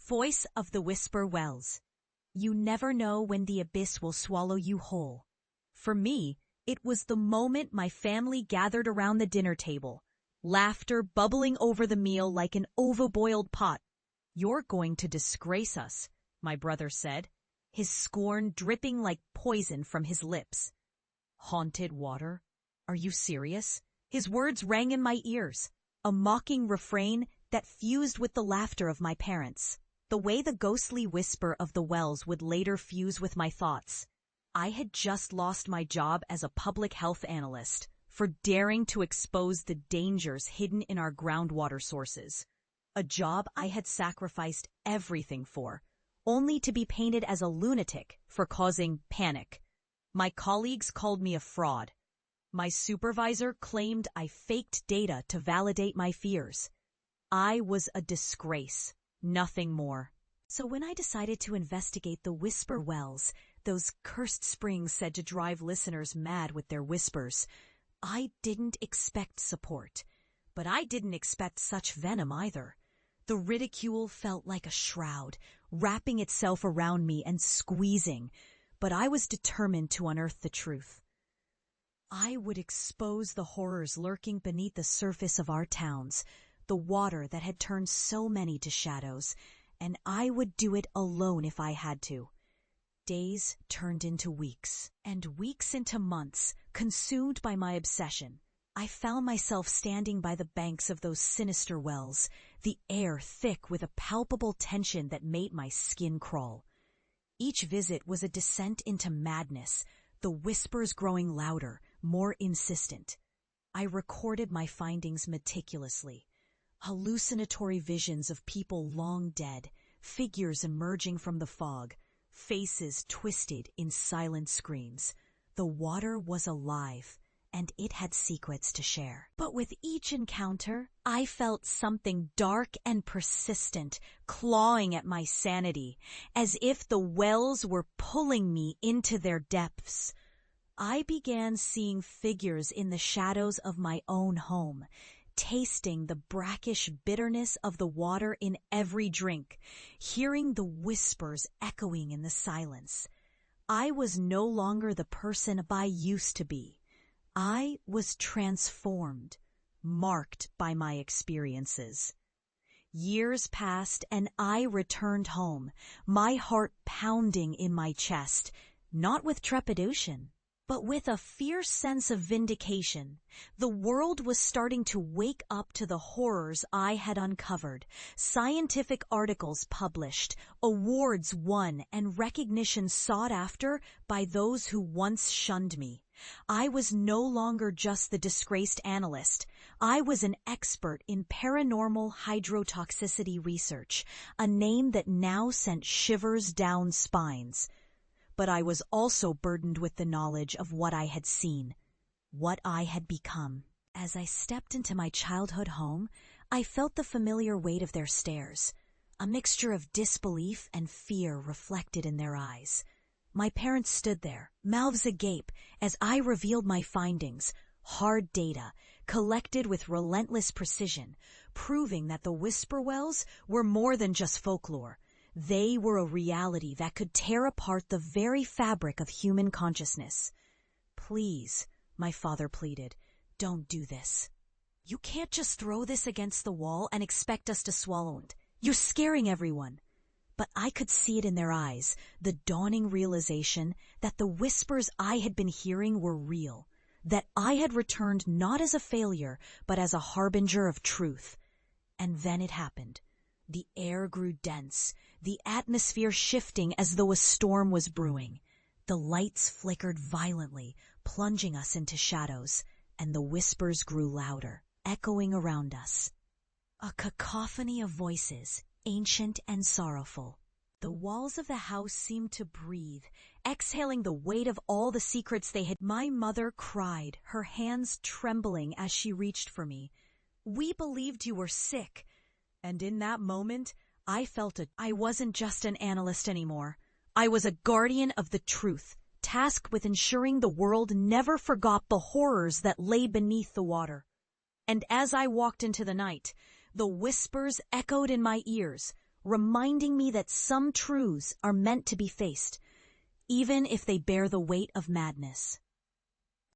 Voice of the Whisper Wells. You never know when the abyss will swallow you whole. For me, it was the moment my family gathered around the dinner table, laughter bubbling over the meal like an overboiled pot. "You're going to disgrace us," my brother said, his scorn dripping like poison from his lips. "Haunted water? Are you serious?" His words rang in my ears, a mocking refrain that fused with the laughter of my parents. The way the ghostly whisper of the wells would later fuse with my thoughts. I had just lost my job as a public health analyst for daring to expose the dangers hidden in our groundwater sources. A job I had sacrificed everything for, only to be painted as a lunatic for causing panic. My colleagues called me a fraud. My supervisor claimed I faked data to validate my fears. I was a disgrace, nothing more. So when I decided to investigate the whisper wells, those cursed springs said to drive listeners mad with their whispers, I didn't expect support. But I didn't expect such venom either. The ridicule felt like a shroud, wrapping itself around me and squeezing, but I was determined to unearth the truth. I would expose the horrors lurking beneath the surface of our towns, the water that had turned so many to shadows, and I would do it alone if I had to. Days turned into weeks, and weeks into months, consumed by my obsession. I found myself standing by the banks of those sinister wells, the air thick with a palpable tension that made my skin crawl. Each visit was a descent into madness, the whispers growing louder, more insistent. I recorded my findings meticulously. Hallucinatory visions of people long dead, figures emerging from the fog, faces twisted in silent screams. The water was alive, and it had secrets to share. But with each encounter, I felt something dark and persistent clawing at my sanity, as if the wells were pulling me into their depths. I began seeing figures in the shadows of my own home, tasting the brackish bitterness of the water in every drink, hearing the whispers echoing in the silence. I was no longer the person I used to be. I was transformed, marked by my experiences. Years passed and I returned home, my heart pounding in my chest, not with trepidation, but with a fierce sense of vindication. The world was starting to wake up to the horrors I had uncovered. Scientific articles published, awards won, and recognition sought after by those who once shunned me. I was no longer just the disgraced analyst. I was an expert in paranormal hydrotoxicity research, a name that now sent shivers down spines. But I was also burdened with the knowledge of what I had seen, what I had become. As I stepped into my childhood home, I felt the familiar weight of their stares, a mixture of disbelief and fear reflected in their eyes. My parents stood there, mouths agape, as I revealed my findings, hard data, collected with relentless precision, proving that the whisper wells were more than just folklore. They were a reality that could tear apart the very fabric of human consciousness. "Please," my father pleaded, "don't do this. You can't just throw this against the wall and expect us to swallow it. You're scaring everyone." But I could see it in their eyes, the dawning realization that the whispers I had been hearing were real, that I had returned not as a failure, but as a harbinger of truth. And then it happened. The air grew dense, the atmosphere shifting as though a storm was brewing. The lights flickered violently, plunging us into shadows, and the whispers grew louder, echoing around us. A cacophony of voices, ancient and sorrowful. The walls of the house seemed to breathe, exhaling the weight of all the secrets they had. My mother cried, her hands trembling as she reached for me. "We believed you were sick." And in that moment, I felt I wasn't just an analyst anymore. I was a guardian of the truth, tasked with ensuring the world never forgot the horrors that lay beneath the water. And as I walked into the night, the whispers echoed in my ears, reminding me that some truths are meant to be faced, even if they bear the weight of madness.